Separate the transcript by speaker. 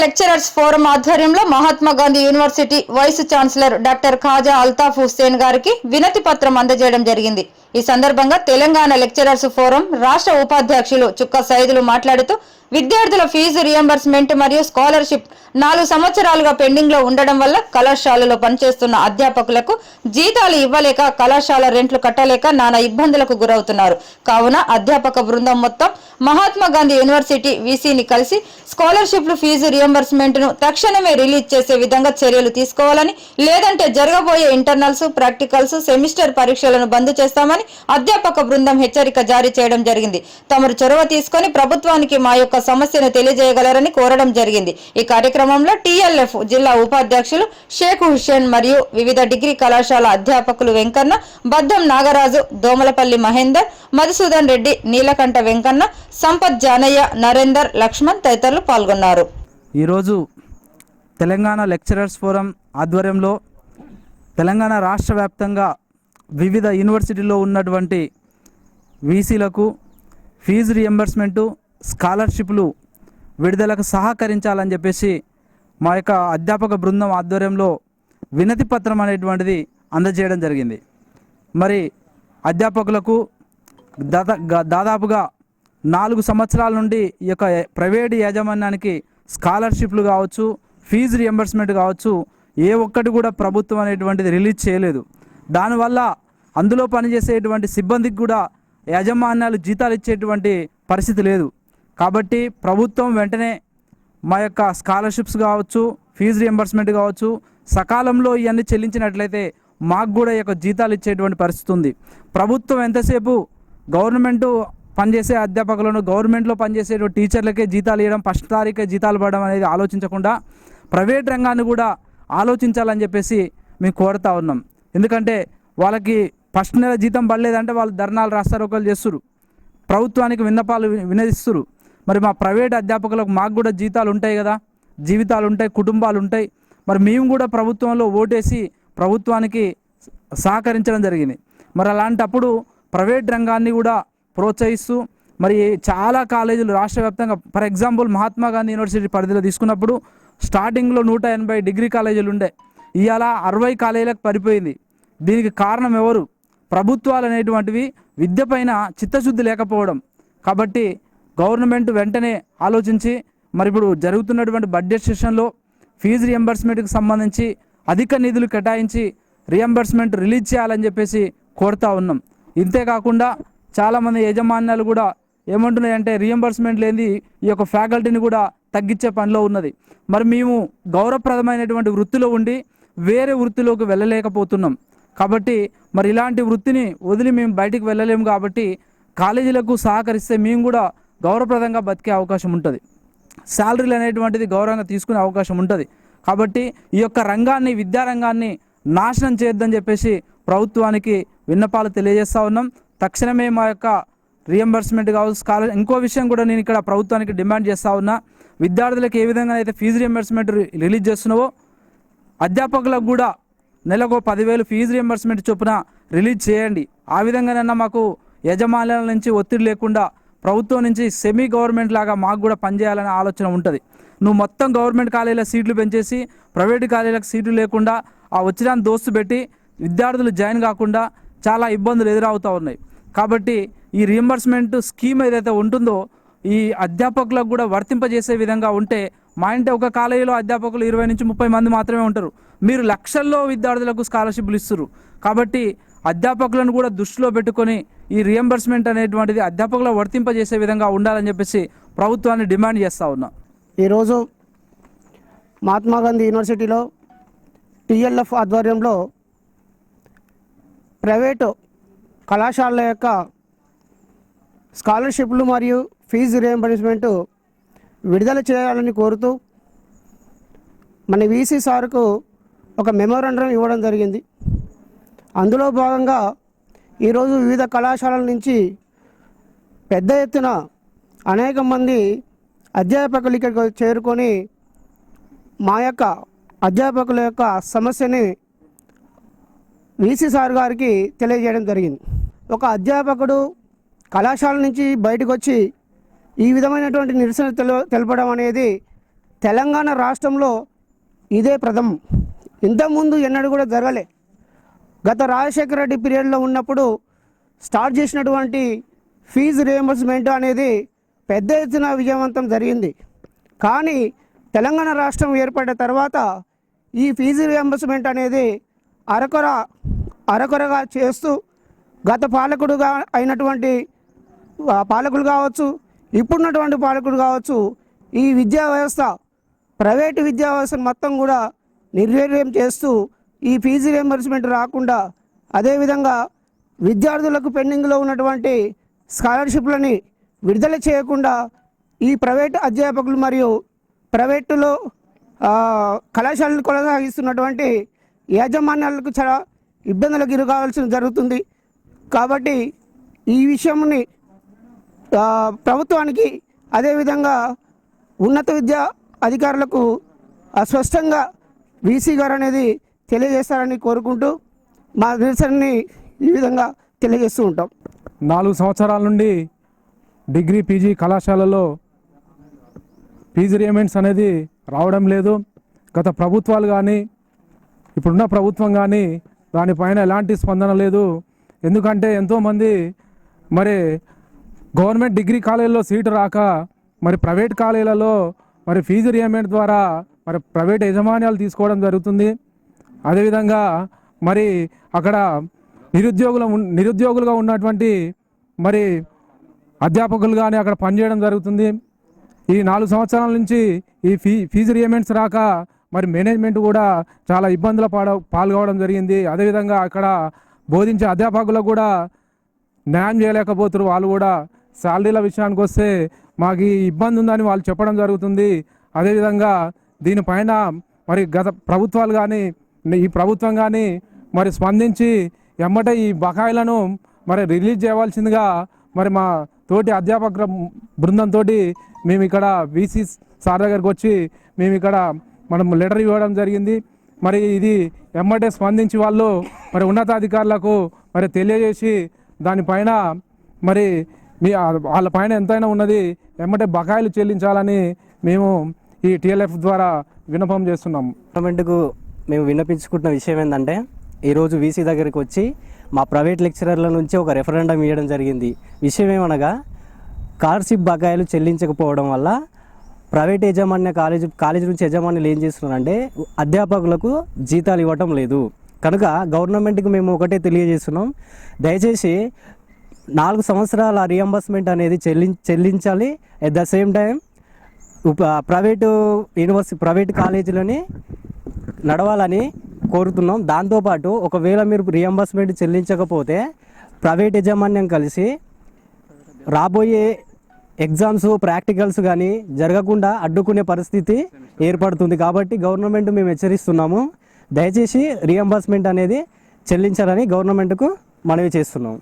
Speaker 1: Lecturers forum ఆధ్వర్యంలో Mahatma Gandhi university vice chancellor doctor Khaja Altaf Hussain గారికి వినతి పత్రం అందజేయడం జరిగింది. ఈ సందర్భంగా తెలంగాణ లెక్చరర్స్ ఫోరం రాష్ట్ర ఉపాధ్యక్షులు చుక్క సైదులు మాట్లాడుతూ విద్యార్థుల ఫీజు రియంబర్స్మెంట్ మరియు స్కాలర్షిప్ 4 సంవత్సరాలుగా పెండింగ్ లో ఉండడం వల్ల కళాశాలలో పనిచేస్తున్న అధ్యాపకులకు జీతాలు ఇవ్వలేక కళాశాల రెంట్లు కట్టలేక నానా ఇబ్బందులకు గురవుతున్నారు. కావున అధ్యాపక బృందం మొత్తం మహాత్మా గాంధీ యూనివర్సిటీ వీసీని కలిసి స్కాలర్షిప్లు ఫీజు రియంబర్స్మెంట్ ను తక్షణమే రిలీజ్ చేసే విధంగా చర్యలు తీసుకోవాలని, లేదంటే జరగబోయే ఇంటర్నల్స్, ప్రాక్టికల్స్, సెమిస్టర్ పరీక్షలను బంద్ చేస్తామని అధ్యాపక బృందం హెచ్చరిక జారీ చేయడం జరిగింది. తమరు చొరవ తీసుకొని ప్రభుత్వానికి మా యొక్క సమస్యను తెలియజేయగలరని కోరడం జరిగింది. ఈ కార్యక్రమంలో టీఎల్ఎఫ్ జిల్లా ఉపాధ్యక్షులు షేక్ హుస్సేన్ మరియు వివిధ డిగ్రీ కళాశాల అధ్యాపకులు వెంకన్న, బద్దం నాగరాజు, దోమలపల్లి మహేందర్, మధుసూదన్ రెడ్డి, నీలకంఠ వెంకన్న, సంపత్ జానయ్య, నరేందర్, లక్ష్మణ్ తదితరులు పాల్గొన్నారు.
Speaker 2: ఈరోజు తెలంగాణ లెక్చరర్స్ ఫోరం ఆధ్వర్యంలో తెలంగాణ రాష్ట్ర వ్యాప్తంగా వివిధ యూనివర్సిటీల్లో ఉన్నటువంటి వీసీలకు ఫీజు రియంబర్స్మెంటు, స్కాలర్షిప్లు విడుదలకు సహకరించాలని చెప్పేసి మా యొక్క అధ్యాపక బృందం ఆధ్వర్యంలో వినతి పత్రం అనేటువంటిది అందజేయడం జరిగింది. మరి అధ్యాపకులకు దాదాపుగా 4 సంవత్సరాల నుండి ఈ యొక్క ప్రైవేటు యాజమాన్యానికి స్కాలర్షిప్లు కావచ్చు, ఫీజు రియంబర్స్మెంట్ కావచ్చు, ఏ ఒక్కటి కూడా ప్రభుత్వం అనేటువంటిది రిలీజ్ చేయలేదు. దానివల్ల అందులో పనిచేసేటువంటి సిబ్బందికి కూడా యాజమాన్యాలు జీతాలు ఇచ్చేటువంటి పరిస్థితి లేదు. కాబట్టి ప్రభుత్వం వెంటనే మా యొక్క స్కాలర్షిప్స్ కావచ్చు, ఫీజు రియంబర్స్మెంట్ కావచ్చు సకాలంలో ఇవన్నీ చెల్లించినట్లయితే మాకు కూడా ఈ యొక్క జీతాలు ఇచ్చేటువంటి పరిస్థితి ఉంది. ప్రభుత్వం ఎంతసేపు గవర్నమెంటు పనిచేసే అధ్యాపకులను, గవర్నమెంట్లో పనిచేసే టీచర్లకే జీతాలు ఇవ్వడం, ఫస్ట్ తారీఖే జీతాలు పడడం అనేది ఆలోచించకుండా ప్రైవేట్ రంగాన్ని కూడా ఆలోచించాలని చెప్పేసి మేము కోరుతా ఉన్నాం. ఎందుకంటే వాళ్ళకి ఫస్ట్ నెల జీతం పడలేదంటే వాళ్ళు ధర్నాలు, రాస్తారోకోలు చేస్తున్నారు, ప్రభుత్వానికి విన్నపాలు వినదిస్తున్నారు. మరి మా ప్రైవేట్ అధ్యాపకులకు మాకు కూడా జీతాలు ఉంటాయి కదా, జీవితాలు ఉంటాయి, కుటుంబాలు ఉంటాయి. మరి మేము కూడా ప్రభుత్వంలో ఓటేసి ప్రభుత్వానికి సహకరించడం జరిగింది. మరి అలాంటప్పుడు ప్రైవేట్ రంగాన్ని కూడా ప్రోత్సహిస్తూ మరి చాలా కాలేజీలు రాష్ట్ర వ్యాప్తంగా, for example Mahatma Gandhi university పరిధిలో తీసుకున్నప్పుడు స్టార్టింగ్లో 180 డిగ్రీ కాలేజీలు ఉండే, ఇవాళ 60 కాలేజీలకు పడిపోయింది. దీనికి కారణం ఎవరు? ప్రభుత్వాలు అనేటువంటివి విద్య పైన చిత్తశుద్ధి లేకపోవడం. కాబట్టి గవర్నమెంట్ వెంటనే ఆలోచించి మరి ఇప్పుడు జరుగుతున్నటువంటి బడ్జెట్ సెషన్లో ఫీజు రియంబర్స్మెంట్కి సంబంధించి అధిక నిధులు కేటాయించి రియంబర్స్మెంట్ రిలీజ్ చేయాలని చెప్పేసి కోరుతా ఉన్నాం. ఇంతేకాకుండా చాలామంది యాజమాన్యాలు కూడా ఏమంటున్నాయంటే రియంబర్స్మెంట్ లేని ఈ యొక్క ఫ్యాకల్టీని కూడా తగ్గించే పనిలో ఉన్నది. మరి మేము గౌరవప్రదమైనటువంటి వృత్తిలో ఉండి వేరే వృత్తిలోకి వెళ్ళలేకపోతున్నాం. కాబట్టి మరి ఇలాంటి వృత్తిని వదిలి మేము బయటికి వెళ్ళలేము. కాబట్టి కాలేజీలకు సహకరిస్తే మేము కూడా గౌరవప్రదంగా బతికే అవకాశం ఉంటుంది, శాలరీలు అనేటువంటిది గౌరవంగా తీసుకునే అవకాశం ఉంటుంది. కాబట్టి ఈ యొక్క రంగాన్ని, విద్యారంగాన్ని నాశనం చేయొద్దని చెప్పేసి ప్రభుత్వానికి విన్నపాలు తెలియజేస్తూ ఉన్నాం. తక్షణమే మా యొక్క రియంబర్స్మెంట్ కావచ్చు, ఇంకో విషయం కూడా నేను ఇక్కడ ప్రభుత్వానికి డిమాండ్ చేస్తూ ఉన్నా. విద్యార్థులకు ఏ విధంగా అయితే ఫీజు రియంబర్స్మెంట్ రిలీజ్ చేస్తున్నావో అధ్యాపకులకు కూడా నెలకు 10,000 ఫీజు రియంబర్స్మెంట్ చొప్పున రిలీజ్ చేయండి. ఆ విధంగానైనా మాకు యజమానుల నుంచి ఒత్తిడి లేకుండా ప్రభుత్వం నుంచి సెమీ గవర్నమెంట్ లాగా మాకు కూడా పనిచేయాలనే ఆలోచన ఉంటుంది. నువ్వు మొత్తం గవర్నమెంట్ కాలేజీల సీట్లు పెంచేసి ప్రైవేటు కాలేజీలకు సీట్లు లేకుండా ఆ వచ్చిన దోస్తు పెట్టి విద్యార్థులు జాయిన్ కాకుండా చాలా ఇబ్బందులు ఎదురవుతూ ఉన్నాయి. కాబట్టి ఈ రియంబర్స్మెంట్ స్కీమ్ ఏదైతే ఉంటుందో ఈ అధ్యాపకులకు కూడా వర్తింపజేసే విధంగా ఉంటే, మా ఇంటి ఒక కాలేజీలో అధ్యాపకులు 20 నుంచి 30 మంది మాత్రమే ఉంటారు, మీరు లక్షల్లో విద్యార్థులకు స్కాలర్షిప్లు ఇస్తారు. కాబట్టి అధ్యాపకులను కూడా దృష్టిలో పెట్టుకొని ఈ రియంబర్స్మెంట్ అనేటువంటిది అధ్యాపకులు వర్తింపజేసే విధంగా ఉండాలని చెప్పేసి ప్రభుత్వాన్ని డిమాండ్ చేస్తూ ఉన్నా.
Speaker 3: ఈరోజు మహాత్మా గాంధీ యూనివర్సిటీలో టీఎల్ఎఫ్ ఆధ్వర్యంలో ప్రైవేటు కళాశాలల యొక్క స్కాలర్షిప్లు మరియు ఫీజు రియంబర్స్మెంట్ విడుదల చేయాలని కోరుతూ మన వీసీ సార్కు ఒక మెమోరాండం ఇవ్వడం జరిగింది. అందులో భాగంగా ఈరోజు వివిధ కళాశాలల నుంచి పెద్ద ఎత్తున అనేక మంది అధ్యాపకులు ఇక్కడికి చేరుకొని మా యొక్క అధ్యాపకుల యొక్క సమస్యని వీసీ సార్ గారికి తెలియజేయడం జరిగింది. ఒక అధ్యాపకుడు కళాశాల నుంచి బయటకు వచ్చి ఈ విధమైనటువంటి నిరసన తెలపడం అనేది తెలంగాణ రాష్ట్రంలో ఇదే ప్రథమం. ఇంతకుముందు ఎన్నడూ కూడా జరగలే. గత రాజశేఖర రెడ్డి పీరియడ్లో ఉన్నప్పుడు స్టార్ట్ చేసినటువంటి ఫీజు రియంబర్స్మెంట్ అనేది పెద్ద ఎత్తున విజయవంతం జరిగింది. కానీ తెలంగాణ రాష్ట్రం ఏర్పడిన తర్వాత ఈ ఫీజు రియంబర్స్మెంట్ అనేది అరకొరగా చేస్తూ గత పాలకుడుగా అయినటువంటి పాలకులు కావచ్చు, ఇప్పుడున్నటువంటి పాలకులు కావచ్చు, ఈ విద్యా వ్యవస్థ ప్రైవేటు విద్యా వ్యవస్థను మొత్తం కూడా నిర్వీర్యం చేస్తూ ఈ ఫీజు రియంబర్స్మెంట్ రాకుండా, అదేవిధంగా విద్యార్థులకు పెండింగ్లో ఉన్నటువంటి స్కాలర్షిప్లని విడుదల చేయకుండా ఈ ప్రైవేటు అధ్యాపకులు మరియు ప్రైవేటులో కళాశాలను కొనసాగిస్తున్నటువంటి యాజమాన్యాలకు చాలా ఇబ్బందులకు గురికావాల్సి జరుగుతుంది. కాబట్టి ఈ విషయంని ప్రభుత్వానికి, అదేవిధంగా ఉన్నత విద్యా అధికారులకు స్పష్టంగా వీసీ గారు అనేది తెలియజేస్తారని కోరుకుంటూ మా నిరసనని ఈ విధంగా తెలియజేస్తూ ఉంటాం.
Speaker 4: 4 సంవత్సరాల నుండి డిగ్రీ పీజీ కళాశాలలో ఫీజు రియంబర్స్మెంట్స్ అనేది రావడం లేదు. గత ప్రభుత్వాలు కానీ ఇప్పుడున్న ప్రభుత్వం కానీ దానిపైన ఎలాంటి స్పందన లేదు. ఎందుకంటే ఎంతోమంది మరి గవర్నమెంట్ డిగ్రీ కాలేజీలో సీటు రాక మరి ప్రైవేట్ కాలేజీలలో మరి ఫీజు రియంబర్స్మెంట్ ద్వారా మరి ప్రైవేట్ యజమాన్యాలు తీసుకోవడం జరుగుతుంది. అదేవిధంగా మరి అక్కడ నిరుద్యోగులుగా ఉన్నటువంటి మరి అధ్యాపకులు కానీ అక్కడ పనిచేయడం జరుగుతుంది. ఈ 4 సంవత్సరాల నుంచి ఈ ఫీజు రియంబర్స్మెంట్స్ రాక మరి మేనేజ్మెంట్ కూడా చాలా ఇబ్బందుల పాల్గొవడం జరిగింది. అదేవిధంగా అక్కడ బోధించే అధ్యాపకులకు కూడా న్యాయం చేయలేకపోతున్నారు. వాళ్ళు కూడా శాలరీల విషయానికి వస్తే మాకు ఈ ఇబ్బంది ఉందని వాళ్ళు చెప్పడం జరుగుతుంది. అదేవిధంగా దీనిపైన మరి గత ప్రభుత్వాలు కానీ ఈ ప్రభుత్వం కానీ మరి స్పందించి ఎమ్మటే ఈ బకాయిలను మరి రిలీజ్ చేయవలసిందిగా మరి మా తోటి అధ్యాపక బృందంతో మేము ఇక్కడ వీసీ సార్ దగ్గరికి వచ్చి మేము ఇక్కడ మనం లెటర్ ఇవ్వడం జరిగింది. మరి ఇది ఎమ్మటే స్పందించి వాళ్ళు మరి ఉన్నతాధికారులకు మరి తెలియజేసి దానిపైన మరి వాళ్ళ పైన ఎంతైనా ఉన్నది ఎమ్మటే బకాయిలు చెల్లించాలని మేము ఈ టీఎల్ఎఫ్ ద్వారా విన్నపం చేస్తున్నాము.
Speaker 5: గవర్నమెంట్కు మేము విన్నపించుకుంటున్న విషయం ఏంటంటే, ఈరోజు వీసీ దగ్గరికి వచ్చి మా ప్రైవేట్ లెక్చరర్ల నుంచి ఒక రెఫరెండం ఇవ్వడం జరిగింది. విషయం ఏమనగా, స్కాలర్షిప్ బకాయిలు చెల్లించకపోవడం వల్ల ప్రైవేట్ కాలేజ్ నుంచి యజమానులు ఏం చేస్తున్నారంటే అధ్యాపకులకు జీతాలు ఇవ్వటం లేదు. కనుక గవర్నమెంట్కి మేము ఒకటే తెలియజేస్తున్నాం, దయచేసి 4 సంవత్సరాల రియంబర్స్మెంట్ అనేది చెల్లించాలి. At the same time private కాలేజీలని నడవాలని కోరుతున్నాం. దాంతోపాటు ఒకవేళ మీరు రియంబర్స్మెంట్ చెల్లించకపోతే ప్రైవేట్ యజమాన్యం కలిసి రాబోయే ఎగ్జామ్స్ ప్రాక్టికల్స్ కానీ జరగకుండా అడ్డుకునే పరిస్థితి ఏర్పడుతుంది. కాబట్టి గవర్నమెంట్ మేము హెచ్చరిస్తున్నాము, దయచేసి రియంబర్స్మెంట్ అనేది చెల్లించాలని గవర్నమెంట్కు మనవి చేస్తున్నాం.